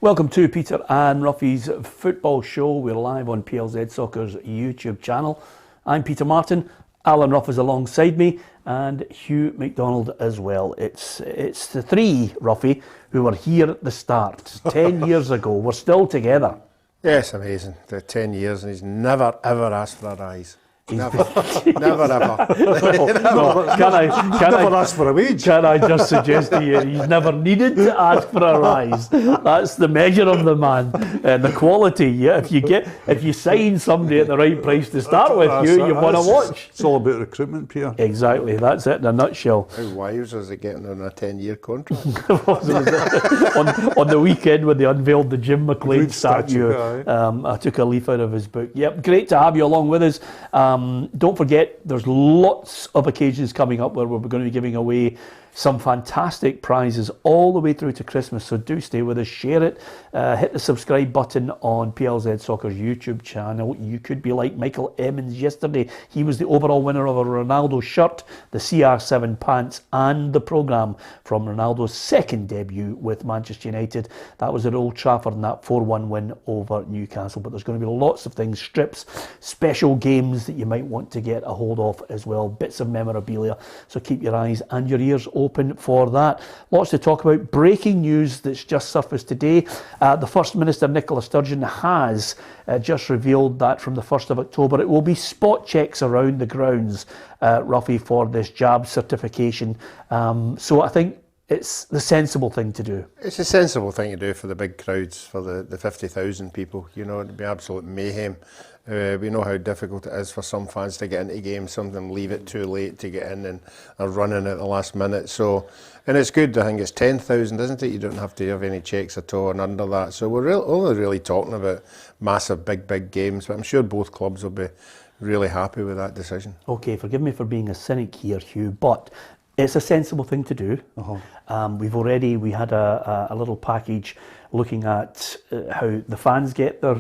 Welcome to Peter and Ruffy's Football Show. We're live on PLZ Soccer's YouTube channel. I'm Peter Martin, Alan Ruff is alongside me, and Hugh McDonald as well. It's the three, Ruffy, who were here at the start 10 years ago. We're still together. Yes, amazing. The 10 years and he's never ever asked for a rise. Never, never ever. Can I ask for a wage? Can I just suggest to you, he's never needed to ask for a rise. That's the measure of the man, the quality. Yeah, if you sign somebody at the right price to start with, you want to watch. It's all about recruitment, Peter. Exactly, that's it in a nutshell. How wise was it getting on a 10-year contract? on the weekend when they unveiled the Jim McLean statue, I took a leaf out of his book. Yep, great to have you along with us. Don't forget, there's lots of occasions coming up where we're going to be giving away some fantastic prizes all the way through to Christmas, so do stay with us, share it, hit the subscribe button on PLZ Soccer's YouTube channel. You could be like Michael Emmons yesterday. He was the overall winner of a Ronaldo shirt, the CR7 pants, and the programme from Ronaldo's second debut with Manchester United. That was at Old Trafford in that 4-1 win over Newcastle. But there's going to be lots of things, strips, special games that you might want to get a hold of as well, bits of memorabilia, so keep your eyes and your ears open for that. Lots to talk about. Breaking news that's just surfaced today. The First Minister, Nicola Sturgeon, has just revealed that from the 1st of October it will be spot checks around the grounds, Ruffy, for this jab certification. So I think it's the sensible thing to do. It's a sensible thing to do for the big crowds, for the 50,000 people. You know, it'd be absolute mayhem. We know how difficult it is for some fans to get into games. Some of them leave it too late to get in and are running at the last minute. So, and it's good. I think it's 10,000, isn't it? You don't have to have any checks at all and under that. So we're only really talking about massive, big games. But I'm sure both clubs will be really happy with that decision. Okay, forgive me for being a cynic here, Hugh, but it's a sensible thing to do. We had a little package looking at how the fans get their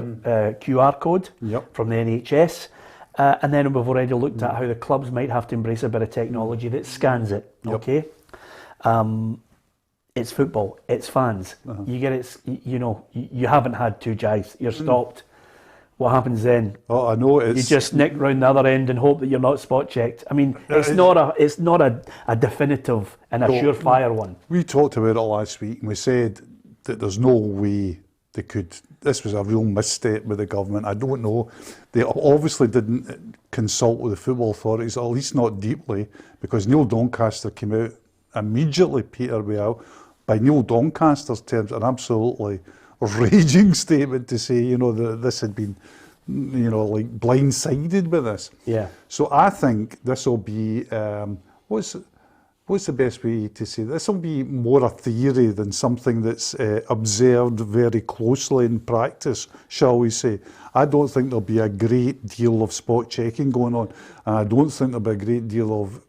QR code from the NHS, and then we've already looked at how the clubs might have to embrace a bit of technology that scans it. Okay, it's football, it's fans. You get it. You haven't had two jags. You're stopped. What happens then? Oh, I know. You just nick round the other end and hope that you're not spot checked. I mean, it's not a definitive and a surefire one. We talked about it last week, and we said that there's no way they could. This was a real misstep with the government. I don't know. They obviously didn't consult with the football authorities, at least not deeply, because Neil Doncaster came out immediately, Peter, by Neil Doncaster's terms, an absolutely raging statement to say, that this had been, like blindsided with this. Yeah. So I think this will be, what's the best way to say this? This will be more a theory than something that's observed very closely in practice, shall we say. I don't think there'll be a great deal of spot checking going on, and I don't think there'll be a great deal of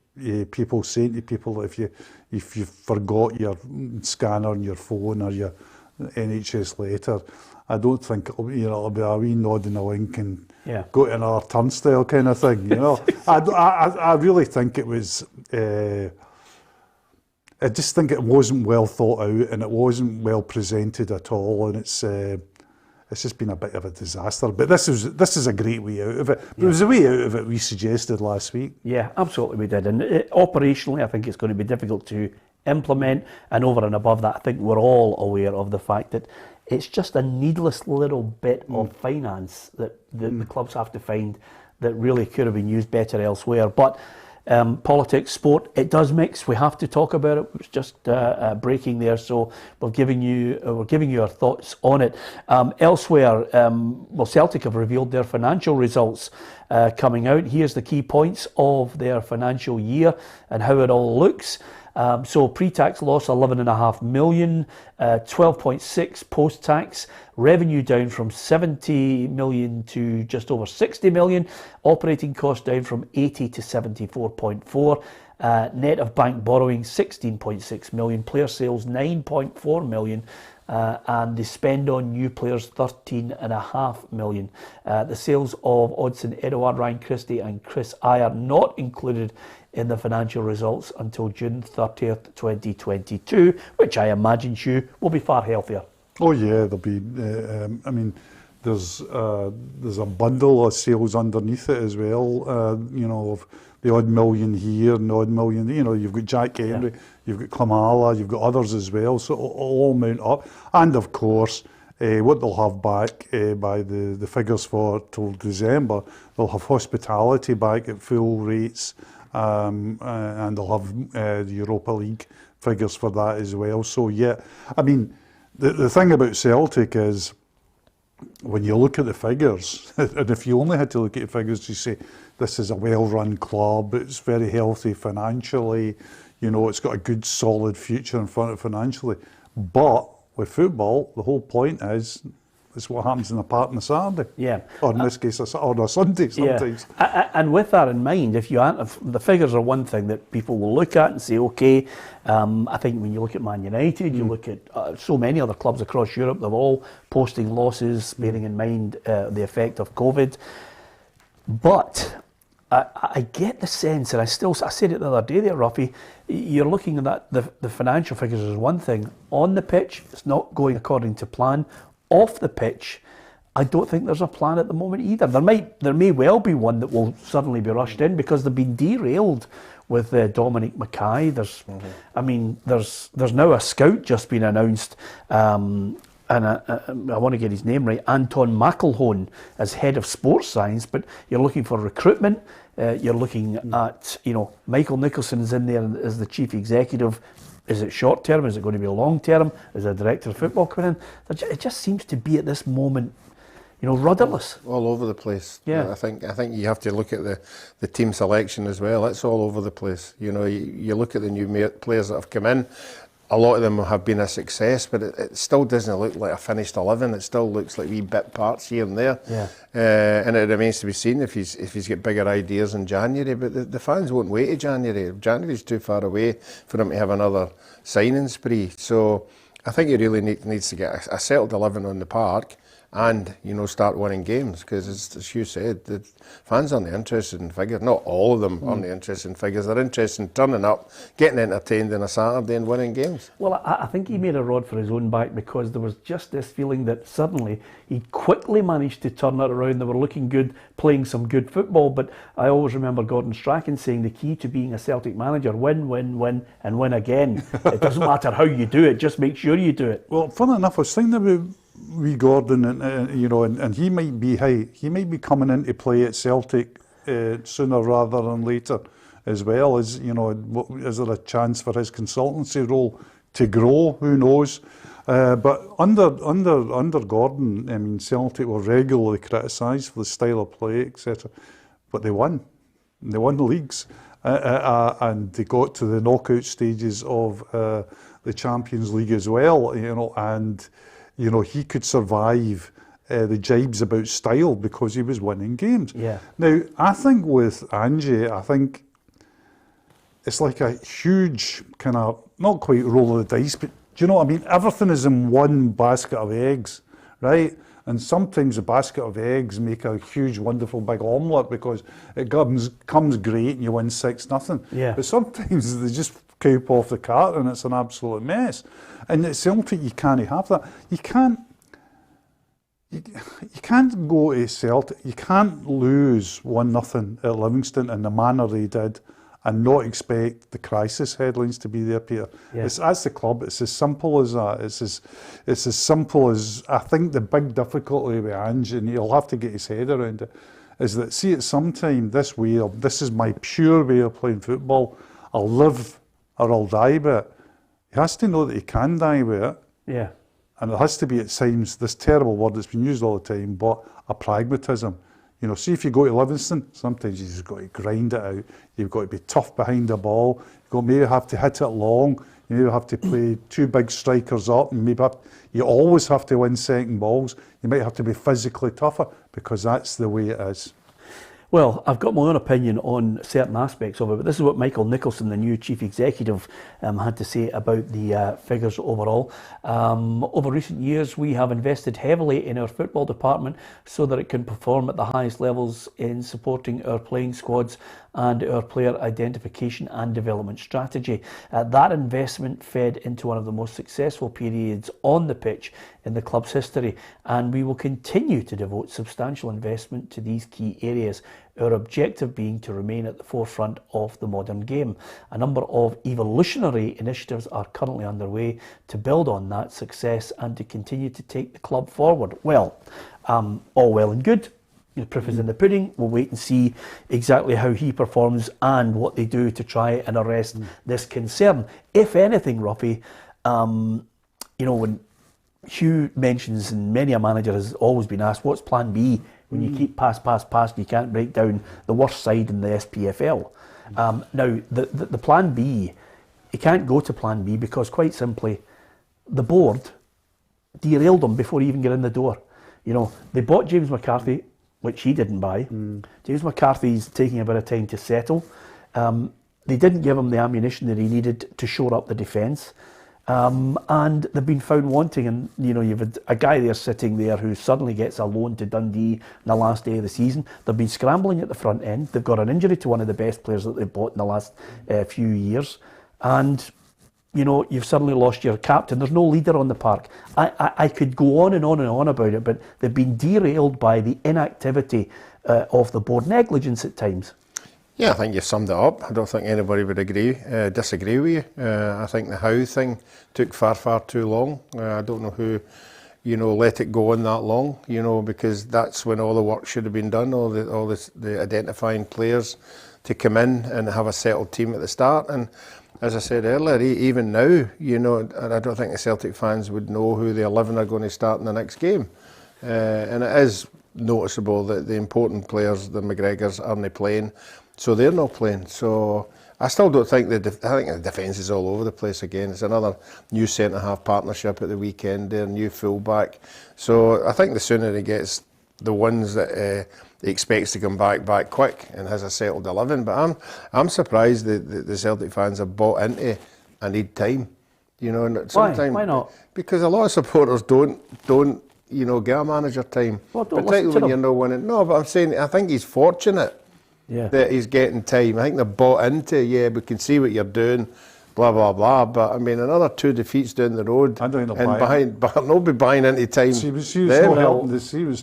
people saying to people if you forgot your scanner on your phone or your NHS letter, I don't think it'll be a wee nod and a wink and go to another turnstile kind of thing. I really think it was. I just think it wasn't well thought out and it wasn't well presented at all, and it's just been a bit of a disaster. But this is a great way out of it. But it was a way out of it we suggested last week. Yeah, absolutely we did. And operationally, I think it's going to be difficult to implement, and over and above that, I think we're all aware of the fact that it's just a needless little bit of finance that the clubs have to find that really could have been used better elsewhere. But politics, sport, it does mix. We have to talk about it. It's just breaking there, so we're giving you our thoughts on it. Elsewhere, Celtic have revealed their financial results coming out. Here's the key points of their financial year and how it all looks. So pre-tax loss 11.5 million, 12.6 post-tax, revenue down from 70 million to just over 60 million, operating costs down from 80 to 74.4, net of bank borrowing 16.6 million, player sales 9.4 million, and the spend on new players 13.5 million. The sales of Odsonne Edouard, Ryan Christie and Chris Ayer not included in the financial results until June 30th, 2022, which I imagine, Hugh, will be far healthier. Oh yeah, there'll be. I mean, there's a bundle of sales underneath it as well. Of the odd million here and the odd million. You've got Jack Henry, you've got Klamala, you've got others as well. So it'll all mount up. And of course, what they'll have back by the figures for till December, they'll have hospitality back at full rates, and they'll have the Europa League figures for that as well. So yeah, I mean, the thing about Celtic is, when you look at the figures, and if you only had to look at the figures, you say, this is a well-run club, it's very healthy financially, it's got a good solid future in front of it financially. But with football, the whole point is, it's what happens in the park on a Saturday. Yeah. Or in this case, on a Sunday sometimes. Yeah. And with that in mind, if the figures are one thing that people will look at and say, okay, I think when you look at Man United, you look at so many other clubs across Europe, they're all posting losses, bearing in mind the effect of COVID. But I get the sense, and I said it the other day there, Ruffy, you're looking at that, the financial figures is one thing. On the pitch, it's not going according to plan. Off the pitch, I don't think there's a plan at the moment either. There may well be one that will suddenly be rushed in because they've been derailed with Dominic Mackay. There's now a scout just been announced, and I want to get his name right, Anton McElhone as head of sports science. But you're looking for recruitment. You're looking at Michael Nicholson is in there as the chief executive. Is it short term? Is it going to be long term? Is a director of football coming in? It just seems to be at this moment, rudderless. All over the place. Yeah. I think you have to look at the team selection as well. It's all over the place. You look at the new players that have come in. A lot of them have been a success, but it still doesn't look like a finished 11. It still looks like wee bit parts here and there. Yeah. And it remains to be seen if he's got bigger ideas in January. But the fans won't wait to January. January's too far away for him to have another signing spree. So I think he really needs to get a settled 11 on the park and start winning games, because as Hugh said, the fans aren't interested in figures. Not all of them aren't interested in figures. They're interested in turning up, getting entertained on a Saturday and winning games. Well, I think he made a rod for his own back, because there was just this feeling that suddenly he quickly managed to turn it around. They were looking good, playing some good football, but I always remember Gordon Strachan saying the key to being a Celtic manager, win, win, win, and win again. It doesn't matter how you do it, just make sure you do it. Well, funny enough, I was thinking about wee Gordon, and he might be coming into play at Celtic sooner rather than later, as well as is there a chance for his consultancy role to grow? Who knows? But under Gordon, I mean, Celtic were regularly criticised for the style of play, etc. But they won. They won the leagues, and they got to the knockout stages of the Champions League as well. And he could survive the jibes about style because he was winning games. Yeah. Now, I think with Ange, it's like a huge kind of, not quite roll of the dice, but do you know what I mean? Everything is in one basket of eggs, right? And sometimes the basket of eggs make a huge, wonderful big omelette because it comes great and you win 6-0. Yeah. But sometimes they just coop off the cart and it's an absolute mess. And at Celtic, you can't have that. You can't go to Celtic. You can't lose 1-0 at Livingston in the manner they did and not expect the crisis headlines to be there, Peter. Yeah. That's the club. It's as simple as that. It's as simple as, I think the big difficulty with Ange, and he'll have to get his head around it, is that, see, at some time this is my pure way of playing football. I'll live or I'll die with it. He has to know that he can die with it. Yeah. And it has to be at times, this terrible word that's been used all the time, but a pragmatism. See if you go to Livingston, sometimes you just got to grind it out. You've got to be tough behind the ball. You've got maybe have to hit it long. You maybe have to play two big strikers up, and you always have to win second balls. You might have to be physically tougher because that's the way it is. Well, I've got my own opinion on certain aspects of it, but this is what Michael Nicholson, the new chief executive, had to say about the figures overall. Over recent years, we have invested heavily in our football department so that it can perform at the highest levels in supporting our playing squads and our player identification and development strategy. That investment fed into one of the most successful periods on the pitch in the club's history, and we will continue to devote substantial investment to these key areas, our objective being to remain at the forefront of the modern game. A number of evolutionary initiatives are currently underway to build on that success and to continue to take the club forward. Well, all well and good. The proof is in the pudding. We'll wait and see exactly how he performs and what they do to try and arrest this concern. If anything, Ruffy, when Hugh mentions, and many a manager has always been asked, what's plan B when you keep pass, you can't break down the worst side in the SPFL. Now, the plan B, you can't go to plan B because quite simply, the board derailed them before he even got in the door. They bought James McCarthy, which he didn't buy. James McCarthy's taking a bit of time to settle. They didn't give him the ammunition that he needed to shore up the defence. And they've been found wanting, and you've had a guy there sitting there who suddenly gets a loan to Dundee on the last day of the season. They've been scrambling at the front end. They've got an injury to one of the best players that they've bought in the last few years, and you've suddenly lost your captain. There's no leader on the park. I could go on and on and on about it, but they've been derailed by the inactivity of the board, negligence at times. Yeah, I think you summed it up. I don't think anybody would disagree with you. I think the how thing took far too long. I don't know who, let it go on that long, because that's when all the work should have been done, all the identifying players to come in and have a settled team at the start. And as I said earlier, even now, I don't think the Celtic fans would know who the 11 are going to start in the next game. And it is noticeable that the important players, the McGregors, aren't playing. So they're not playing. So I still don't think I think the defence is all over the place again. It's another new centre-half partnership at the weekend there, new full-back. So I think the sooner he gets the ones that he expects to come back quick and has a settled 11. But I'm surprised that the Celtic fans have bought into I need time. And sometimes, Why not? Because a lot of supporters don't get a manager time. Well, don't particularly listen to when you're not winning. No, but I'm saying I think he's fortunate. Yeah. That he's getting time. I think they're bought into, we can see what you're doing, blah, blah, blah. But, another 2 defeats down the road. I don't know. But nobody buying into time. See, what's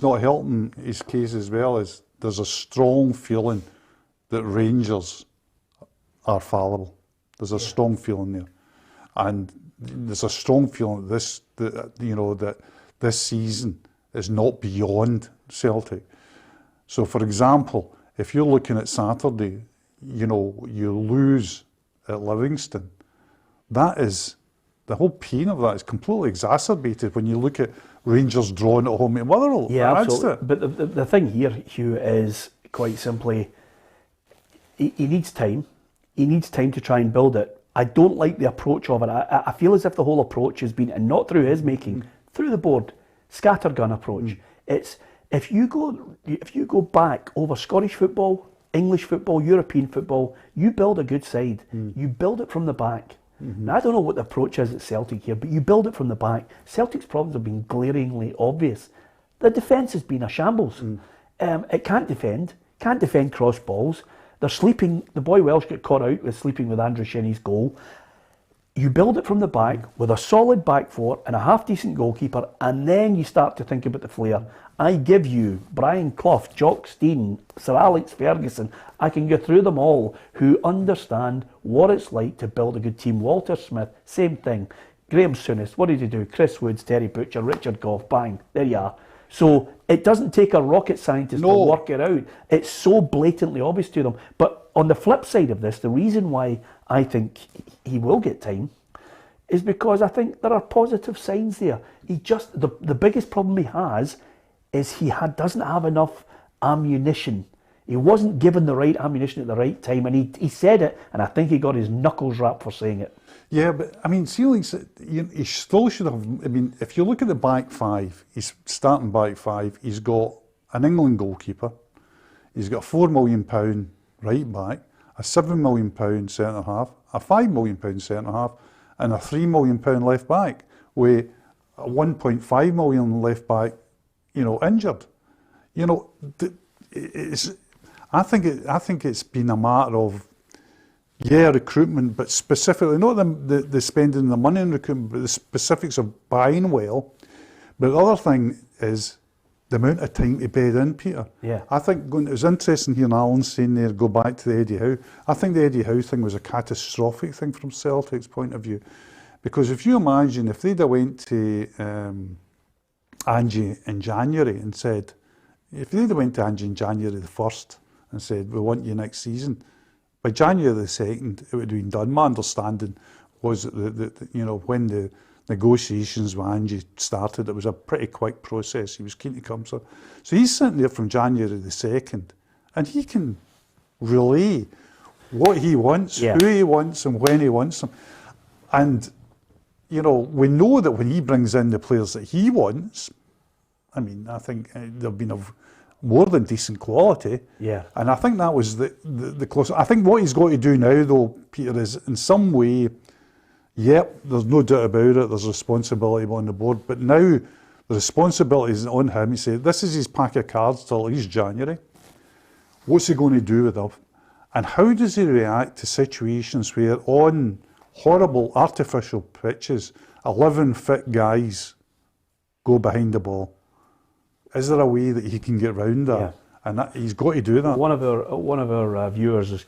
not helping his case as well is there's a strong feeling that Rangers are fallible. There's a strong feeling there. And there's a strong feeling that this season is not beyond Celtic. So, for example, if you're looking at Saturday, you lose at Livingston. That is, the whole pain of that is completely exacerbated when you look at Rangers drawing at home at Motherwell. Yeah, absolutely. But the thing here, Hugh, is quite simply, he needs time. He needs time to try and build it. I don't like the approach of it. I feel as if the whole approach has been, and not through his making, through the board, scattergun approach. It's, if you go back over Scottish football, English football, European football, you build a good side. You build it from the back. Now, I don't know what the approach is at Celtic here, but you build it from the back. Celtic's problems have been glaringly obvious. The defence has been a shambles. It can't defend cross balls. They're sleeping. The boy Welsh got caught out with sleeping with Andrew Shinnie's goal. You build it from the back with a solid back four and a half-decent goalkeeper, and then you start to think about the flair. I give you Brian Clough, Jock Stein, Sir Alex Ferguson. I can go through them all who understand what it's like to build a good team. Walter Smith, same thing. Graham Souness, what did he do? Chris Woods, Terry Butcher, Richard Gough, bang, there you are. So it doesn't take a rocket scientist to work it out. It's so blatantly obvious to them. But on the flip side of this, the reason why I think he will get time is because I think there are positive signs there. The biggest problem he has is he doesn't have enough ammunition. He wasn't given the right ammunition at the right time, and he said it, and I think he got his knuckles rapped for saying it. Yeah, but he still should have. If you look at the back five, he's starting back five. He's got an England goalkeeper. He's got a £4 million right back, a £7 million centre half, a £5 million centre half, and a £3 million left back, with a £1.5 million left back, injured. I think it's been a matter of recruitment, but specifically not the spending the money on recruitment, but the specifics of buying well. But the other thing is the amount of time to bed in, Peter. Yeah. I think it was interesting hearing Alan saying there, go back to the Eddie Howe. I think the Eddie Howe thing was a catastrophic thing from Celtic's point of view. Because if you imagine, if they'd have went to Angie in January and said, if they'd have went to Angie in January the 1st and said, we want you next season, by January the 2nd, it would have been done. My understanding was that when the negotiations with Angie started, it was a pretty quick process. He was keen to come. So he's sitting there from January the 2nd, and he can relay what he wants, who he wants, and when he wants them. And, we know that when he brings in the players that he wants, I mean, I think they've been of more than decent quality. Yeah. And I think that was the close. I think what he's got to do now, though, Peter, is in some way, there's no doubt about it, there's responsibility on the board, but now the responsibility is on him. He said, this is his pack of cards till at least January. What's he going to do with them? And how does he react to situations where on horrible artificial pitches, 11 fit guys go behind the ball? Is there a way that he can get round that? Yeah. And he's got to do that. One of our viewers is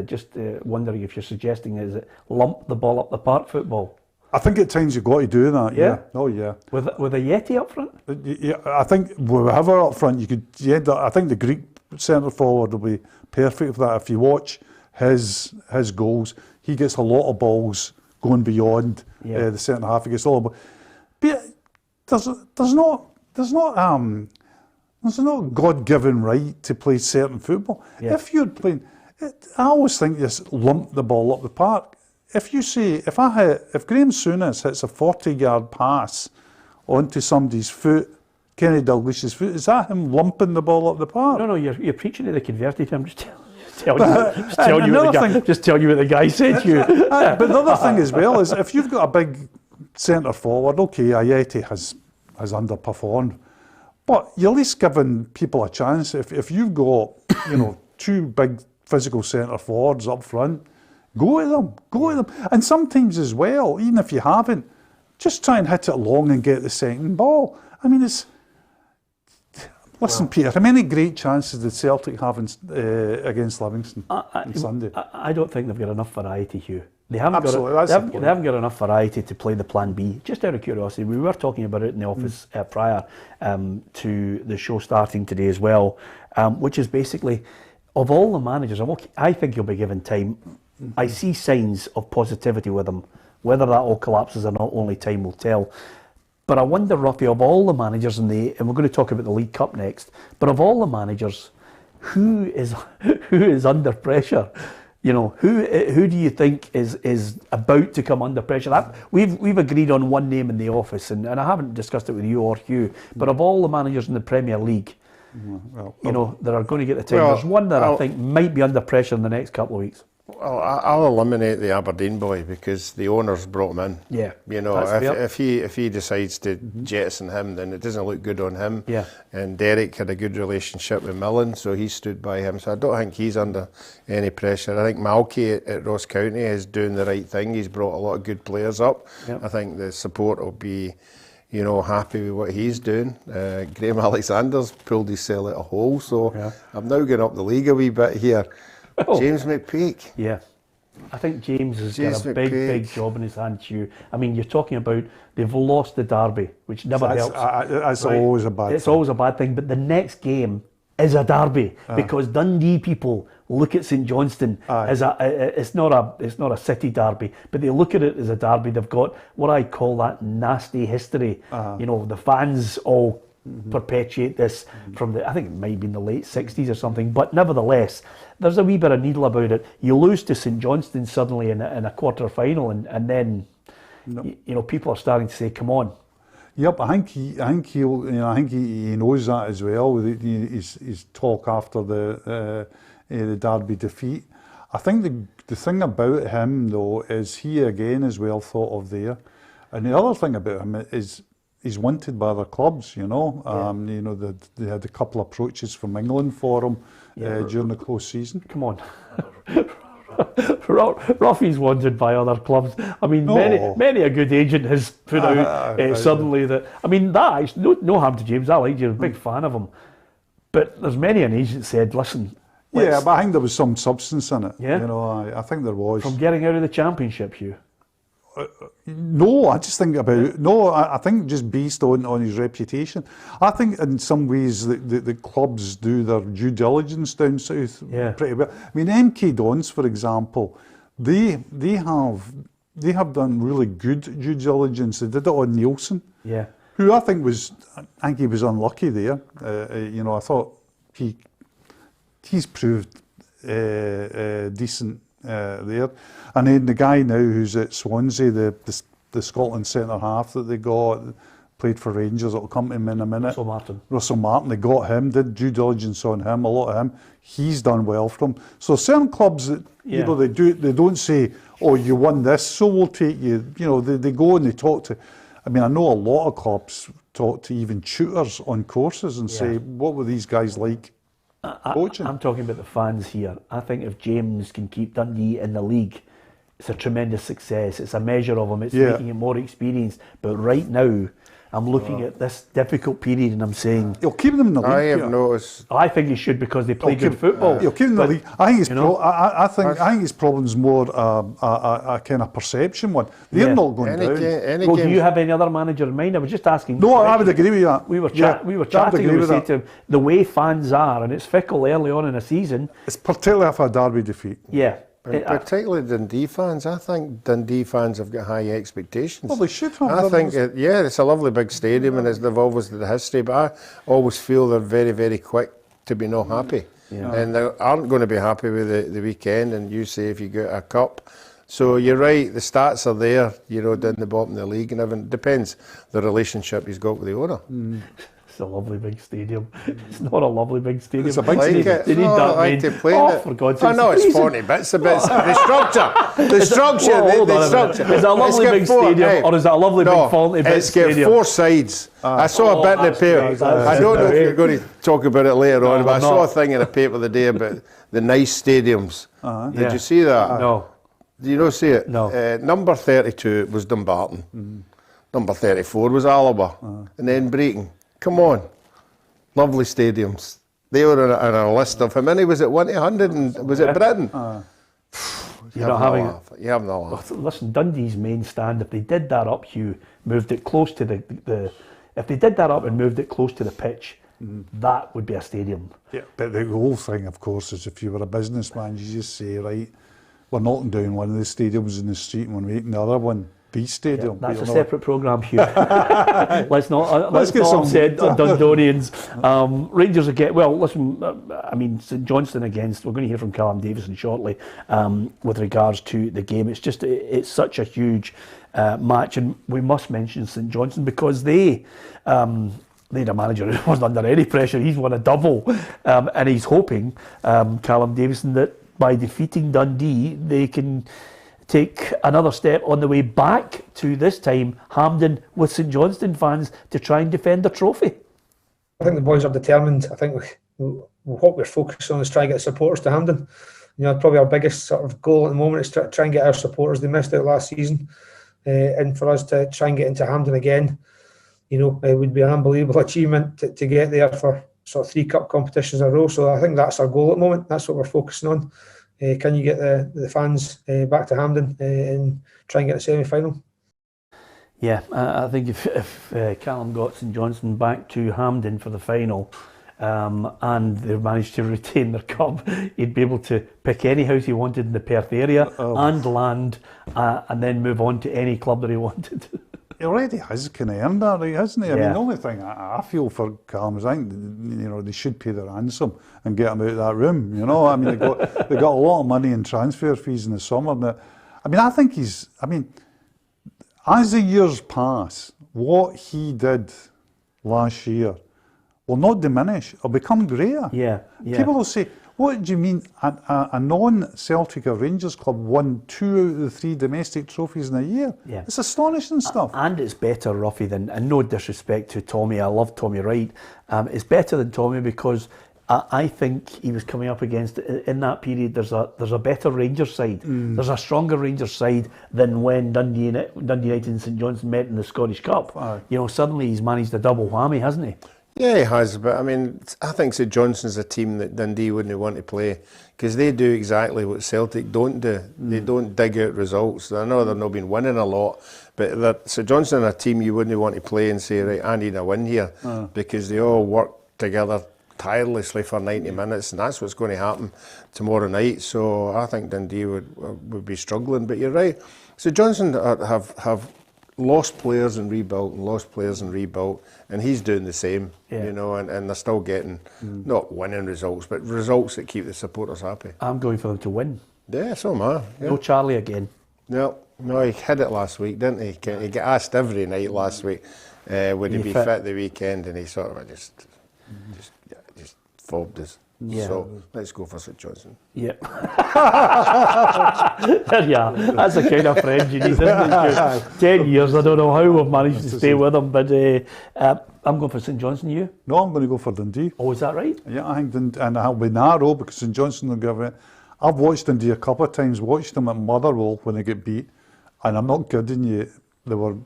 just wondering if you're suggesting is it lump the ball up the park football. I think at times you've got to do that. Yeah. Oh yeah. With a Yeti up front. Yeah, I think whoever up front you could. Yeah, I think the Greek centre forward will be perfect for that. If you watch his goals, he gets a lot of balls going beyond the centre half. He gets all of. But there's not God-given right to play certain football. Yeah. If you're playing, I always think just lump the ball up the park. If you say, if Graham Souness hits a 40-yard pass onto somebody's foot, Kenny Dalglish's foot, is that him lumping the ball up the park? No, you're preaching to the converted. I'm just telling you what the guy said to you. But the other thing as well is if you've got a big centre forward, okay, Ayeti has underperformed, but you're at least giving people a chance. If you've got two big physical centre forwards up front, go at them. And sometimes as well, even if you haven't, just try and hit it long and get the second ball. I mean, listen, Peter, how many great chances did Celtic have against Livingston on Sunday? I don't think they've got enough variety, Hugh. They haven't got enough variety to play the plan B. Just out of curiosity, we were talking about it in the office prior to the show starting today as well, which is basically, of all the managers, I think he'll be given time. I see signs of positivity with him. Whether that all collapses or not, only time will tell. But I wonder, Ruffy, of all the managers and we're going to talk about the League Cup next, but of all the managers, who is under pressure? Who do you think is about to come under pressure? We've agreed on one name in the office, and I haven't discussed it with you or Hugh, but of all the managers in the Premier League, that are going to get the time, there's one that I think might be under pressure in the next couple of weeks. Well, I'll eliminate the Aberdeen boy because the owners brought him in. Yeah, if he decides to jettison him, then it doesn't look good on him. Yeah, and Derek had a good relationship with Millen, so he stood by him. So I don't think he's under any pressure. I think Malky at Ross County is doing the right thing. He's brought a lot of good players up. Yep. I think the support will be, happy with what he's doing. Graham Alexander's pulled his cell out a hole, so I'm now going up the league a wee bit here. James McPeak. Yeah. I think James has got a big job in his hands, Hugh. I mean, you're talking about they've lost the derby, which never helps. That's always a bad thing. It's always a bad thing, but the next game is a derby because Dundee people look at St Johnstone as it's not a city derby, but they look at it as a derby. They've got what I call that nasty history. The fans all perpetuate this from I think it might be in the late 60s or something, but nevertheless there's a wee bit of needle about it. You lose to St Johnstone suddenly in a quarter final and then people are starting to say, come on. Yep, I think he knows that as well. With his talk after the Derby defeat. I think the thing about him though is he again is well thought of there, and the other thing about him is he's wanted by other clubs. You know, they had a couple of approaches from England for him during the close season. Come on. Ruffy's wanted by other clubs. I mean, many a good agent has put out suddenly that. I mean, that no harm to James. I like you're a big fan of him, but there's many an agent said, listen. Yeah, but I think there was some substance in it. Yeah, you know, I think there was. From getting out of the Championship, Hugh. No, I just think about it. No, I think just based on his reputation. I think in some ways the clubs do their due diligence down south pretty well. I mean, MK Dons, for example, they have done really good due diligence. They did it on Nielsen, who I think he was unlucky there. I thought he's proved decent there. And then the guy now who's at Swansea, the Scotland centre half that they got, played for Rangers, it'll come to him in a minute. Russell Martin, they got him, did due diligence on him, a lot of him. He's done well for them. So certain clubs that they don't say, oh, you won this, so we'll take you. You know, they go and they talk to. I mean, I know a lot of clubs talk to even tutors on courses and say, what were these guys like? I'm talking about the fans here. I think if James can keep Dundee in the league, it's a tremendous success. It's a measure of him. It's making him more experienced. But right now, I'm looking at this difficult period and I'm saying... He'll keep them in the league. I have noticed... I think he should because they play good football. He'll keep them in the league. I think his problem's more a kind of perception one. They're not going down. Well, do you have any other manager in mind? I was just asking. No, I would agree with that. We were chatting and we said to him, the way fans are, and it's fickle early on in a season. It's particularly after a Derby defeat. Yeah. Particularly Dundee fans. I think Dundee fans have got high expectations. Well, they should have. I think, it's a lovely big stadium and they've always had the history, but I always feel they're very, very quick to be not happy. And they aren't going to be happy with the weekend, and you say if you get a cup. So you're right, the stats are there, down the bottom of the league and everything. It depends the relationship he's got with the owner. It's a lovely big stadium. It's not a lovely big stadium. It's a big stadium. They need that like to play it. For God's sake. I know it's 40 bits. The structure. The structure. Is it a lovely big stadium or is it a lovely big faulty big stadium? It's got 4 sides. I saw a bit in the paper. I don't know if you're going to talk about it later on, but I saw a thing in the paper the day about the nice stadiums. Did you see that? No. Did you not see it? No. Number 32 was Dumbarton. Number 34 was Alaba. And then Brecon. Come on, lovely stadiums. They were on a list of how many was it? 1 to 100, and was it Britain? You're not having it. You haven't a laugh. Listen, Dundee's main stand. If they did that up, Hugh, moved it close to the. If they did that up and moved it close to the pitch, that would be a stadium. Yeah, but the whole thing, of course, is if you were a businessman, you just say, right, we're knocking down one of the stadiums in the street and we're making the other one. Stadium. That's a separate programme, Hugh. let's not upset Dundonians. Rangers again. Well, listen. I mean, St Johnstone against. We're going to hear from Callum Davison shortly with regards to the game. It's such a huge match, and we must mention St Johnstone because they had a manager who wasn't under any pressure. He's won a double, and he's hoping Callum Davison that by defeating Dundee they can take another step on the way back to this time Hampden with St Johnstone fans to try and defend the trophy. I think the boys are determined. I think what we're focused on is trying to get supporters to Hampden. Probably our biggest sort of goal at the moment is to try and get our supporters. They missed out last season, and for us to try and get into Hampden again, it would be an unbelievable achievement to get there for sort of 3 cup competitions in a row. So I think that's our goal at the moment. That's what we're focusing on. Can you get the fans back to Hampden and try and get a semi-final? Yeah, I think if Callum got St Johnstone back to Hampden for the final and they managed to retain their cup, he'd be able to pick any house he wanted in the Perth area and land and then move on to any club that he wanted. He already has kind of earned that, right, hasn't he? I mean, the only thing I feel for Callum is I think they should pay their ransom and get him out of that room. I mean, they got a lot of money in transfer fees in the summer. I mean, I think as the years pass, what he did last year will not diminish. It'll become greater. Yeah. People will say, what do you mean a non-Celtic or Rangers club won 2 out of the 3 domestic trophies in a year? Yeah. It's astonishing stuff. And it's better, Ruffy, than, and no disrespect to Tommy, I love Tommy Wright. It's better than Tommy because I think he was coming up against, in that period, there's a better Rangers side. There's a stronger Rangers side than when Dundee United and St Johnstone met in the Scottish Cup. Aye. You know, suddenly he's managed a double whammy, hasn't he? Yeah, he has, but I mean, I think St Johnstone's a team that Dundee wouldn't want to play because they do exactly what Celtic don't do. They don't dig out results. I know they've not been winning a lot, but St Johnstone are a team you wouldn't want to play and say, right, I need a win here, because they all work together tirelessly for 90 minutes, and that's what's going to happen tomorrow night. So I think Dundee would be struggling, but you're right. St Johnstone have lost players and rebuilt, and he's doing the same, you know, and they're still getting not winning results, but results that keep the supporters happy. I'm going for them to win. Yeah, so am I. Yeah. No Charlie again. No, he hid it last week, didn't he? He got asked every night last week, would he be fit the weekend, and he sort of just fobbed us. Yeah. So let's go for St Johnstone. Yep. Yeah, that's the kind of friend you need, isn't it? 10 years, I don't know how we've managed to stay with them, but I'm going for St Johnstone. You? No, I'm going to go for Dundee. Oh, is that right? Yeah, I think Dundee, and I'll be narrow because St Johnstone will give it. I've watched Dundee a couple of times, watched them at Motherwell when they get beat, and I'm not kidding you, they were,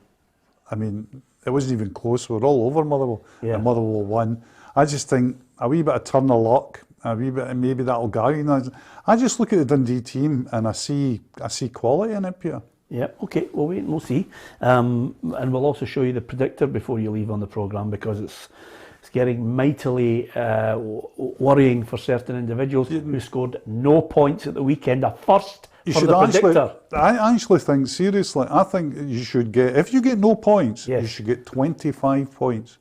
I mean, it wasn't even close, we were all over Motherwell, and Motherwell won. I just think a wee bit of turn of luck, a wee bit, maybe that'll guide you. I just look at the Dundee team and I see quality in it, Peter. Yeah, okay, we'll wait and we'll see. And we'll also show you the predictor before you leave on the programme, because it's getting mightily worrying for certain individuals who scored no points at the weekend. A first for the predictor. I actually think, seriously, I think you should get, if you get no points, you should get 25 points.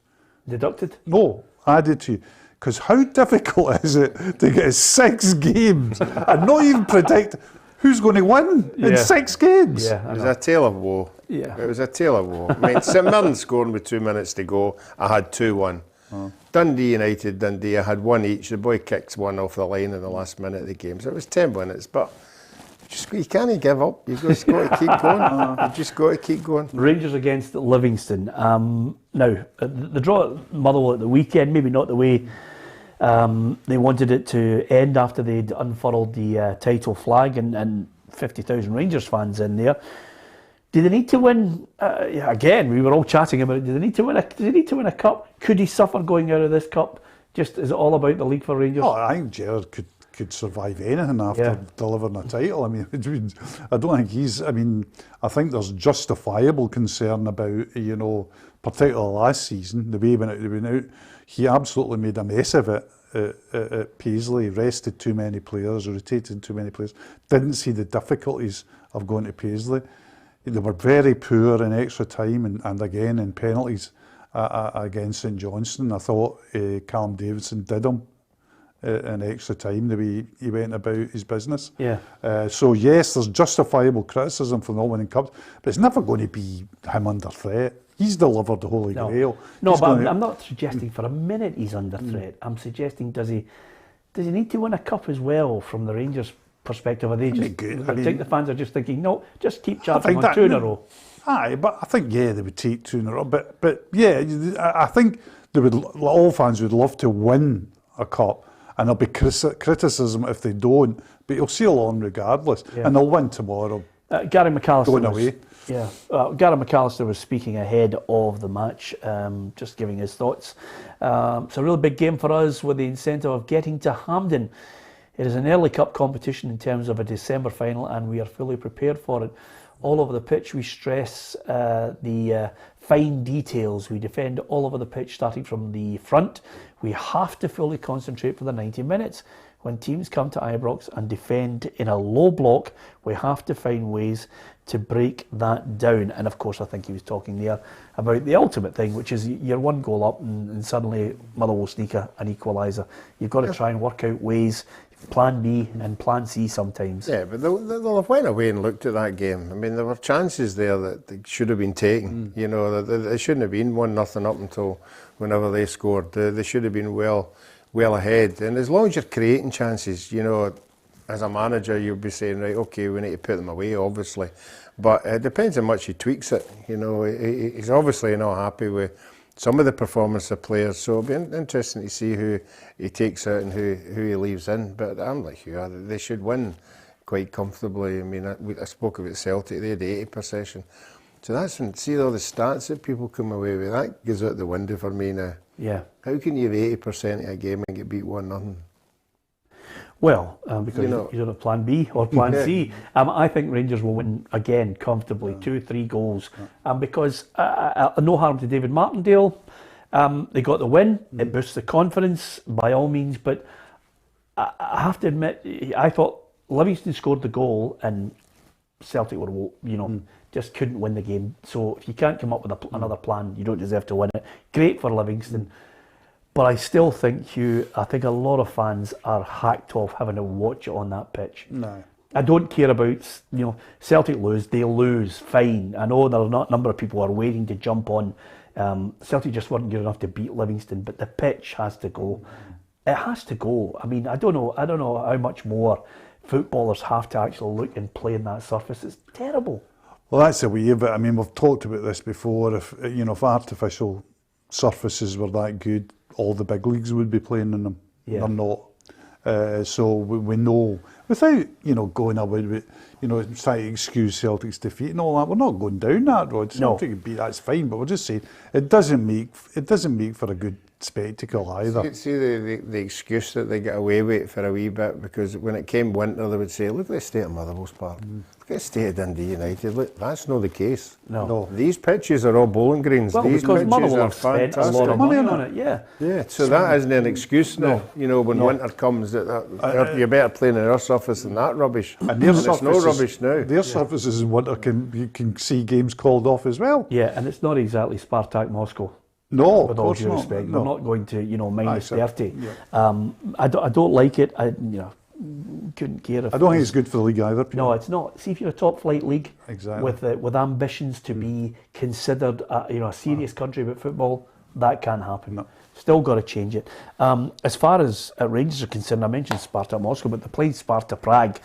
Deducted? No, added to you. Because how difficult is it to get 6 games and not even predict who's going to win in 6 games? Yeah, it was a tale of woe. Yeah. It was a tale of woe. I mean, St Mirren scoring with 2 minutes to go. I had 2-1. Dundee United, I had 1 each. The boy kicked 1 off the line in the last minute of the game. So it was 10 minutes. But you can't give up. You've just got to keep going. You've just got to keep going. Rangers against Livingston. Now, the draw at Motherwell at the weekend, maybe not the way they wanted it to end after they'd unfurled the title flag and 50,000 Rangers fans in there. Do they need to win? Again, we were all chatting about it. Do they need to win a cup? Could he suffer going out of this cup? Just is it all about the league for Rangers? Oh, I think Gerrard could survive anything after delivering a title. I mean, I don't think he's. I mean, I think there's justifiable concern about, you know, particularly last season, the way he went out. He absolutely made a mess of it at Paisley, rested too many players, rotated too many players, didn't see the difficulties of going to Paisley. They were very poor in extra time and again in penalties against St Johnstone. I thought Callum Davidson did him in extra time, the way he went about his business. Yeah. So yes, there's justifiable criticism for not winning cups, but it's never going to be him under threat. He's delivered the Holy Grail. No, but I'm not suggesting for a minute he's under threat. I'm suggesting does he need to win a cup as well from the Rangers' perspective? Are they just? I think the fans are just thinking, no, just keep charging on 2 in a row. Aye, but I think they would take 2 in a row. But yeah, I think they would. All fans would love to win a cup, and there'll be criticism if they don't. But you'll sail on regardless, and they'll win tomorrow. Gary Mcallister going away. Yeah, Gary Mcallister was speaking ahead of the match, just giving his thoughts. It's a really big game for us with the incentive of getting to Hampden. It is an early cup competition in terms of a December final, and we are fully prepared for it. All over the pitch, we stress the fine details. We defend all over the pitch, starting from the front. We have to fully concentrate for the 90 minutes. When teams come to Ibrox and defend in a low block, we have to find ways to break that down. And of course, I think he was talking there about the ultimate thing, which is you're 1 goal up and suddenly Motherwell sneak an equaliser. You've got to try and work out ways. You've plan B and plan C sometimes. Yeah, but they'll have went away and looked at that game. I mean, there were chances there that they should have been taken. You know, they shouldn't have been 1-0 up until whenever they scored. They should have been well ahead. And as long as you're creating chances, you know, as a manager, you'll be saying, right, okay, we need to put them away, obviously. But it depends how much he tweaks it. You know, he's obviously not happy with some of the performance of players, so it'll be interesting to see who he takes out and who he leaves in. But I'm like you, they should win quite comfortably. I mean, I spoke about Celtic, they had 80 possession. So that's when, see all the stats that people come away with, that goes out the window for me now. Yeah. How can you have 80% of a game and get beat 1-0? Well, because you don't have plan B or plan C. I think Rangers will win again comfortably, 2-3 goals. Because no harm to David Martindale, they got the win. It boosts the confidence by all means. But I have to admit, I thought Livingston scored the goal and Celtic were, just couldn't win the game. So if you can't come up with another plan, you don't deserve to win it. Great for Livingston. But I still think, Hugh, I think a lot of fans are hacked off having to watch it on that pitch. No. I don't care about, Celtic lose, they lose, fine. I know there are not a number of people who are waiting to jump on. Celtic just weren't good enough to beat Livingston, but the pitch has to go. It has to go. I mean, I don't know how much more footballers have to actually look and play in that surface. It's terrible. Well, that's the way of it. I mean, we've talked about this before. If artificial surfaces were that good, all the big leagues would be playing in them. Yeah. They're not. So we know, without, going about, trying to excuse Celtic's defeat and all that, we're not going down that road. Celtic beat, that's fine, but we're just saying it doesn't make for a good spectacle either. See the excuse that they get away with for a wee bit, because when it came winter, they would say, look at the state of Motherwell's Park. Look at the state of Dundee United. Look, that's not the case. No. These pitches are all bowling greens. Well, These because pitches Motherwell are have spent fantastic. a lot of money on it, yeah. Yeah, so that isn't an excuse now. When winter comes, you're better playing on our surface than that rubbish. And their it's no rubbish now. Their surfaces in winter you can see games called off as well. Yeah, and it's not exactly Spartak Moscow. No, with all due respect, no. we're not going to, minus 30. Yeah. I don't like it. I couldn't care if. I don't think it's good for the league either. Peter. No, it's not. See, if you're a top flight league, exactly, with ambitions to be considered, a serious country about football, that can't happen. No. Still got to change it. As far as Rangers are concerned, I mentioned Sparta Moscow, but they played Sparta Prague.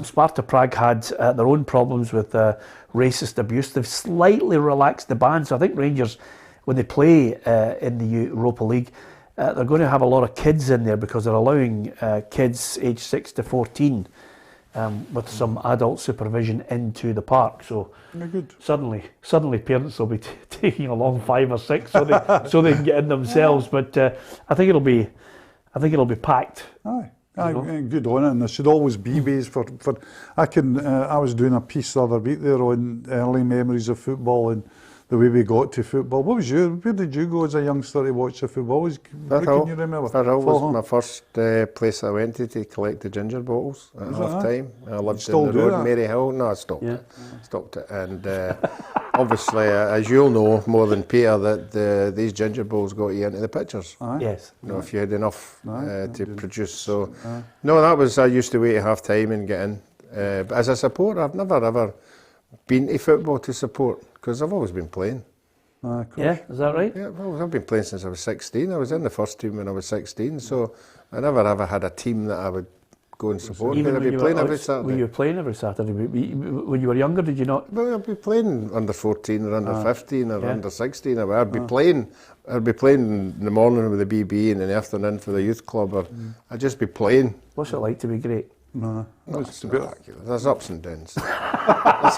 Sparta Prague had their own problems with racist abuse. They've slightly relaxed the ban, so I think Rangers, when they play in the Europa League, they're going to have a lot of kids in there because they're allowing kids aged 6 to 14 with some adult supervision into the park. So good. Suddenly parents will be taking along 5 or 6 so they can get in themselves. But I think it'll be packed. Aye. Good on it, and there should always be ways for. I was doing a piece the other week there on early memories of football and the way we got to football. Where did you go as a youngster to watch the football? What can you remember? Firhill was my first place I went to collect the ginger bottles at half time. I lived in the road, Mary Hill. No, I stopped it. And obviously, as you'll know more than Peter, that these ginger bottles got you into the pictures. Yes. If you had enough to produce. So, no, I used to wait at half time and get in. But as a supporter, I've never ever been to football to support, because I've always been playing. Yeah, is that right? Yeah, well, I've been playing since I was 16. I was in the first team when I was 16, so I never ever had a team that I would go and support. Even I'd be playing every Saturday. Were you playing every Saturday? When you were younger, did you not? Well, I'd be playing under 14 or under 15 or under 16. I'd be playing in the morning with the BB and in the afternoon for the youth club, or I'd just be playing. What's it like to be great? No, there's ups and downs. There are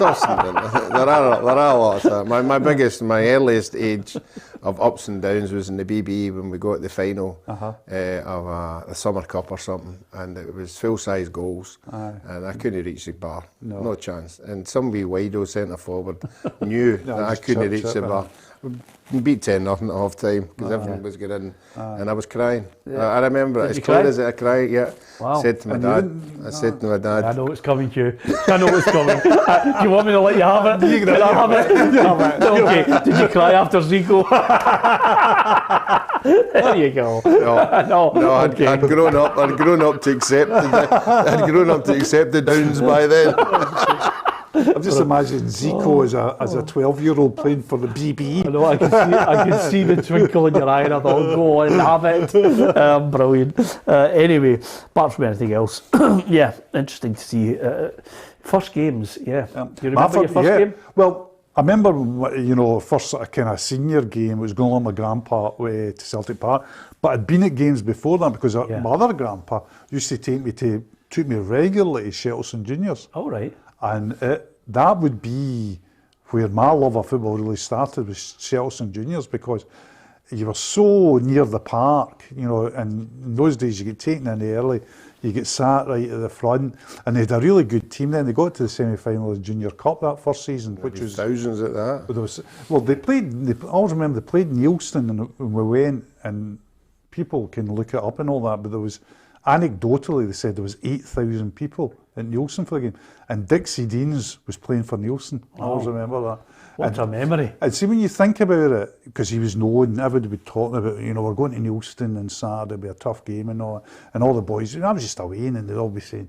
a lot of that. My earliest age of ups and downs was in the BB when we got the final of a Summer Cup or something, and it was full-size goals, and I couldn't reach the bar, no chance. And some wee wido centre forward knew that I couldn't reach the bar. We beat 10-0 at half time because everyone was getting, and I was crying. I remember it as clear as I cried. Yeah, wow. I said to my dad. I know it's coming, Hugh. I know it's coming. Do you want me to let you have it? Can I have it? Okay. Did you cry after Zico? There you go. No, Okay. I'd grown up. I'd grown up to accept. The Downs by then. I've just imagined Zico as a 12-year-old playing for the BB. I know, I can see the twinkle in your eye, and I thought, go on, have it. Brilliant. Anyway, apart from anything else, yeah, interesting to see. First games, yeah. Do you remember your first game? Well, I remember, first sort of kind of senior game was going along my grandpa to Celtic Park, but I'd been at games before that because my other grandpa used to took me regularly to Shelton Juniors. All right. And that would be where my love of football really started, was Shelton Juniors, because you were so near the park, and in those days you get taken in early, you get sat right at the front, and they had a really good team then. They got to the semi-final of the Junior Cup that first season, which was thousands at that. I always remember they played Neilston, and we went, and people can look it up and all that, but there was, anecdotally, they said there was 8,000 people at Neilson for the game, and Dixie Deans was playing for Neilson. I always remember that. What a memory. And see, when you think about it, because he was known, everybody would be talking about, we're going to Neilston on Saturday, it'll be a tough game and all the boys, I was just away, and they'd all be saying,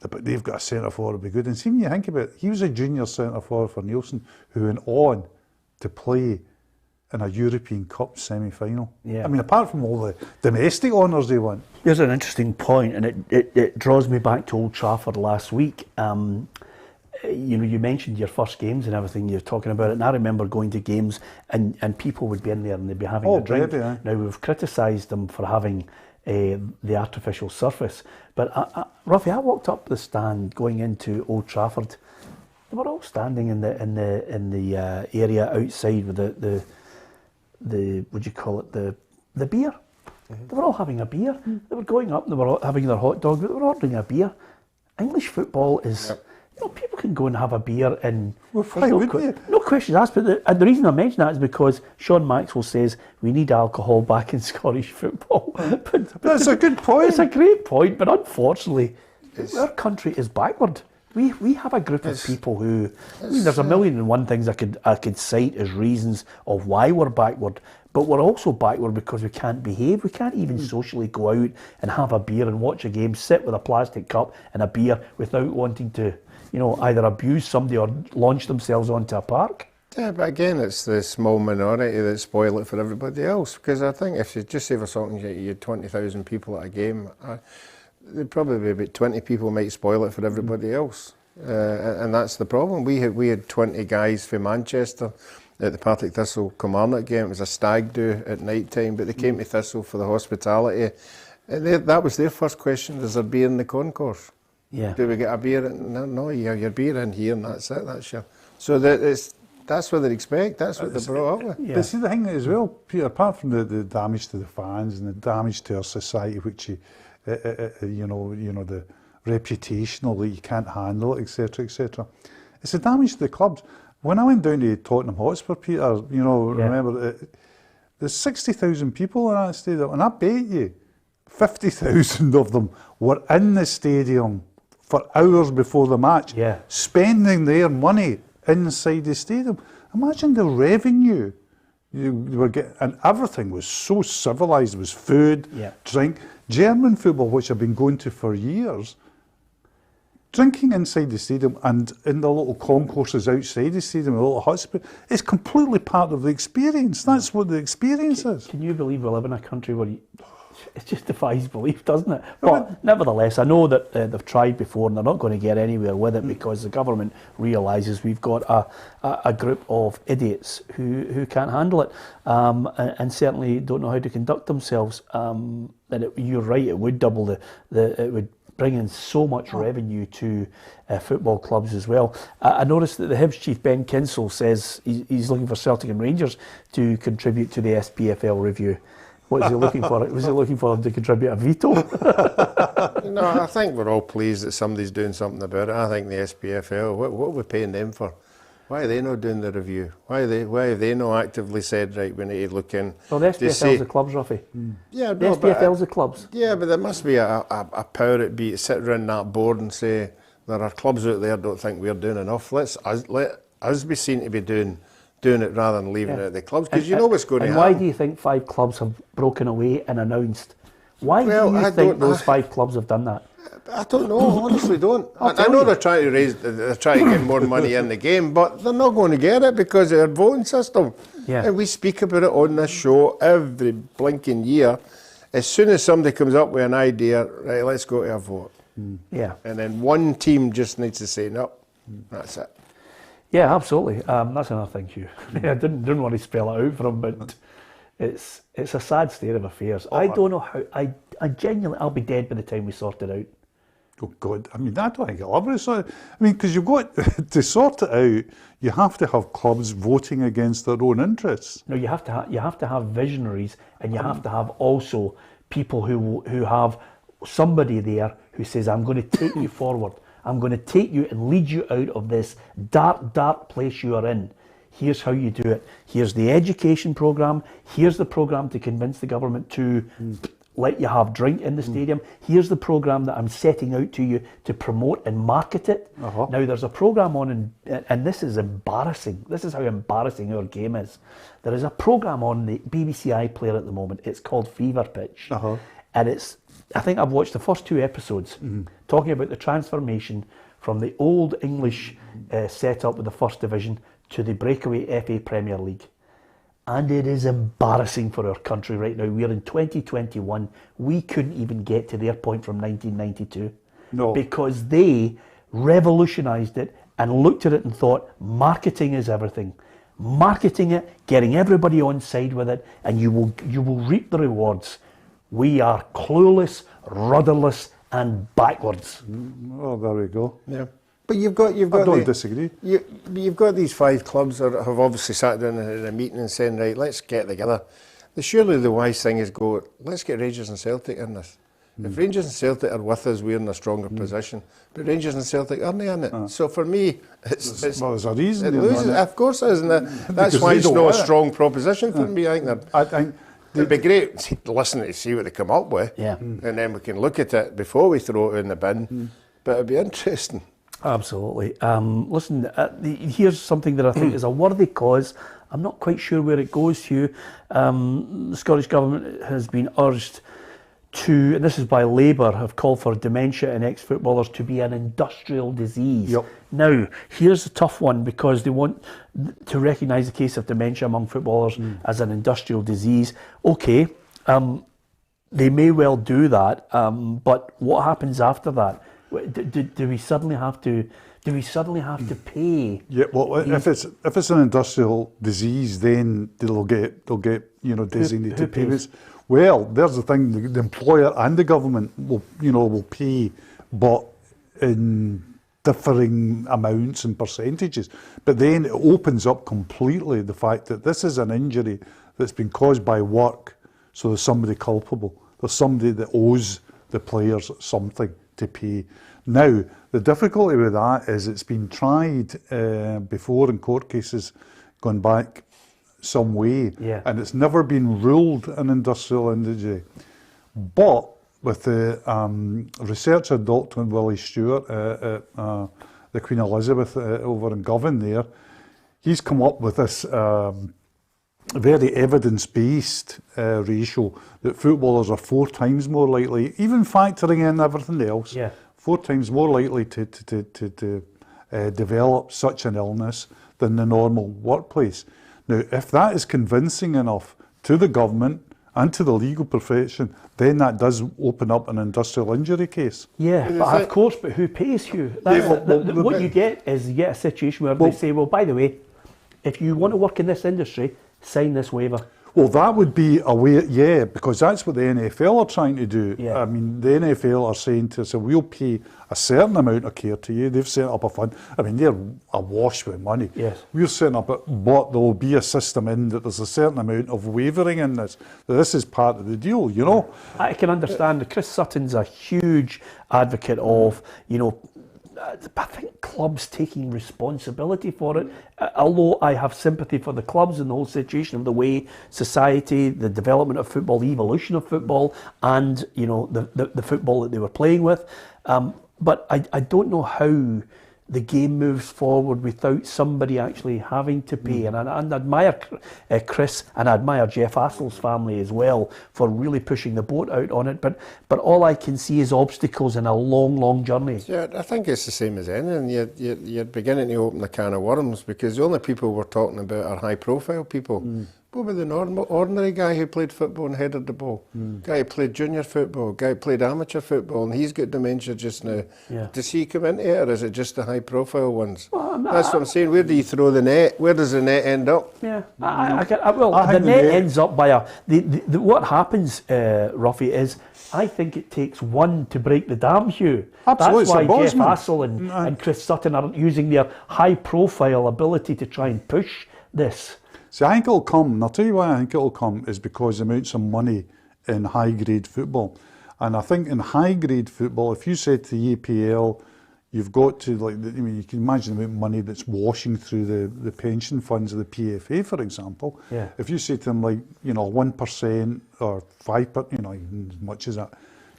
but they've got a centre forward, it'll be good. And see, when you think about it, he was a junior centre forward for Neilson who went on to play in a European Cup semi-final. Yeah. I mean, apart from all the domestic honours they won. Here's an interesting point, and it draws me back to Old Trafford last week. You mentioned your first games and everything, you're talking about it, and I remember going to games and people would be in there and they'd be having a drink. Baby, aye. Now, we've criticised them for having the artificial surface, but Ruffy, I walked up the stand going into Old Trafford. They were all standing in the area outside with the what do you call it, the beer. Mm-hmm. They were all having a beer. They were going up and they were all having their hot dog, but they were ordering a beer. English football is, people can go and have a beer and no questions asked. But the reason I mention that is because Sean Maxwell says we need alcohol back in Scottish football. but That's a good point. It's a great point, but unfortunately, our country is backward. We have a group of people who, there's a million and one things I could cite as reasons of why we're backward, but we're also backward because we can't behave. We can't even socially go out and have a beer and watch a game, sit with a plastic cup and a beer without wanting to, either abuse somebody or launch themselves onto a park. Yeah, but again, it's the small minority that spoil it for everybody else, because I think if you just say for something, you had 20,000 people at a game, there'd probably be about 20 people might spoil it for everybody else, and that's the problem. We had 20 guys from Manchester at the Partick Thistle Kilmarnock game. It was a stag do at night time, but they came to Thistle for the hospitality, and that was their first question: is there beer in the concourse? Yeah. Do we get a beer? No, you have your beer in here, and that's it. That's your. So that's what they expect. That's what they're brought up with. Yeah. But see, the thing as well, Peter, apart from the damage to the fans and the damage to our society, which the reputational that you can't handle it, etc., etc. It's the damage to the clubs. When I went down to Tottenham Hotspur, Peter, remember, there's 60,000 people in that stadium, and I bet you 50,000 of them were in the stadium for hours before the match, spending their money inside the stadium. Imagine the revenue you were getting, and everything was so civilised. It was food, drink. German football, which I've been going to for years, drinking inside the stadium and in the little concourses outside the stadium, the little hospital, it's completely part of the experience. That's what the experience is. Can you believe we live in a country where it just defies belief, doesn't it? But nevertheless, I know that they've tried before and they're not going to get anywhere with it because the government realises we've got a group of idiots who can't handle it and certainly don't know how to conduct themselves. And you're right, it would double it would bring in so much revenue to football clubs as well. I noticed that the Hibs chief, Ben Kinsell, says he's looking for Celtic and Rangers to contribute to the SPFL review. What is he looking for? Was he looking for them to contribute a veto? No, I think we're all pleased that somebody's doing something about it. I think the SPFL, what are we paying them for? Why are they not doing the review? Why have they not actively said, right, we need to look in? Well, the SPFL's the clubs, Ruffy. Yeah, the SPFL's the clubs. Yeah, but there must be a power at be to sit around that board and say, there are clubs out there don't think we're doing enough. Let us be seen to be doing doing it rather than leaving it at the clubs, because you know what's going to and happen. why do you think 5 clubs have broken away and announced? Why Well, do you I think don't- those 5 clubs have done that? I don't know, honestly don't. I tell know you. they're trying to get more money in the game, but they're not going to get it because of their voting system. Yeah. And we speak about it on this show every blinking year. As soon as somebody comes up with an idea, right, let's go to a vote. Yeah. And then one team just needs to say, no, that's it. Yeah, absolutely. That's another thing, Hugh. I didn't want to spell it out for him, but it's a sad state of affairs. I don't know how. I genuinely, I'll be dead by the time we sort it out. Oh God! I mean, I don't think it'll ever sort. I mean, because you've got to sort it out. You have to have clubs voting against their own interests. No, you have to have visionaries, and you have to have also people who have somebody there who says, "I'm going to take you forward. I'm going to take you and lead you out of this dark place you are in. Here's how you do it. Here's the education programme. Here's the programme to convince the government to let you have drink in the stadium. Here's the programme that I'm setting out to you to promote and market it." Uh-huh. Now, there's a programme on, and this is embarrassing. This is how embarrassing our game is. There is a programme on the BBC iPlayer at the moment. It's called Fever Pitch. Uh-huh. And I think I've watched the first 2 episodes talking about the transformation from the old English setup with the First Division to the breakaway FA Premier League. And it is embarrassing for our country right now. We're in 2021. We couldn't even get to their point from 1992. No. Because they revolutionised it and looked at it and thought, marketing is everything. Marketing it, getting everybody on side with it, and you will reap the rewards. We are clueless, rudderless, and backwards. Oh, there we go. Yeah. But you've got. I don't disagree. You've got these 5 clubs that have obviously sat down in a meeting and saying, right, let's get together. Surely the wise thing is go, let's get Rangers and Celtic in this. If Rangers and Celtic are with us, we're in a stronger position. But Rangers and Celtic aren't in it. So for me, it's Well, there's a reason. it they're loses. not. Of course it is. And that's Because why they it's don't not a want it. strong proposition for me. I think I think it'd be great to listen to see what they come up with. Yeah. And then we can look at it before we throw it in the bin. But it'd be interesting. Absolutely. Listen, here's something that I think is a worthy cause. I'm not quite sure where it goes, Hugh. The Scottish Government has been urged to, and this is by Labour, have called for dementia in ex-footballers to be an industrial disease. Yep. Now, here's a tough one because they want to recognise the case of dementia among footballers as an industrial disease. Okay, they may well do that, but what happens after that? Do we suddenly have to? Do we suddenly have to pay? Yeah, well, if it's an industrial disease, then they'll get designated who pays? payments. Well, there's the thing: the employer and the government will pay, but in differing amounts and percentages. But then it opens up completely the fact that this is an injury that's been caused by work. So there's somebody culpable. There's somebody that owes the players something to pay. Now, the difficulty with that is it's been tried before in court cases gone back some way, Yeah. and it's never been ruled an industrial injury. But with the researcher, Dr. Willie Stewart at the Queen Elizabeth over in Govan there, he's come up with this very evidence-based ratio that footballers are 4 times more likely, even factoring in everything else, Yeah. 4 times more likely to develop such an illness than the normal workplace. Now, if that is convincing enough to the government and to the legal profession, then that does open up an industrial injury case. Yeah, but of course, but who pays you? What you get is you get a situation where they say, well, by the way, if you want to work in this industry, sign this waiver. Well, that would be a way, yeah, because that's what the NFL are trying to do. Yeah. I mean, the NFL are saying to us, we'll pay a certain amount of care to you. They've set up a fund. I mean, they're awash with money. Yes. We're setting up, but there will be a system in that there's a certain amount of wavering in this. This is part of the deal, you know. I can understand. Chris Sutton's a huge advocate of, I think clubs taking responsibility for it. Although I have sympathy for the clubs and the whole situation of the way society, the development of football, the evolution of football, and the football that they were playing with. But I don't know how the game moves forward without somebody actually having to pay. And I admire Chris, and I admire Jeff Assel's family as well for really pushing the boat out on it. But all I can see is obstacles in a long, long journey. Yeah, I think it's the same as anything. You're beginning to open a can of worms, because the only people we're talking about are high-profile people. What about the ordinary guy who played football and headed the ball? Guy who played junior football, guy who played amateur football, and he's got dementia just now. Yeah. Does he come into it, or is it just the high-profile ones? Well, That's what I'm saying. Where do you throw the net? Where does the net end up? Yeah, I the think net ends up by what happens, Ruffy, is I think it takes one to break the dam, Hugh. Absolutely, That's why it's a Jeff Bosman. Assel and Chris Sutton are using their high-profile ability to try and push this. See, I think it'll come, and I'll tell you why I think it'll come, is because the amounts of money in high-grade football. And I think in high-grade football, if you said to the EPL, you've got to, you can imagine the amount of money that's washing through the pension funds of the PFA, for example. Yeah. If you say to them, 1% or 5%, even as much as that,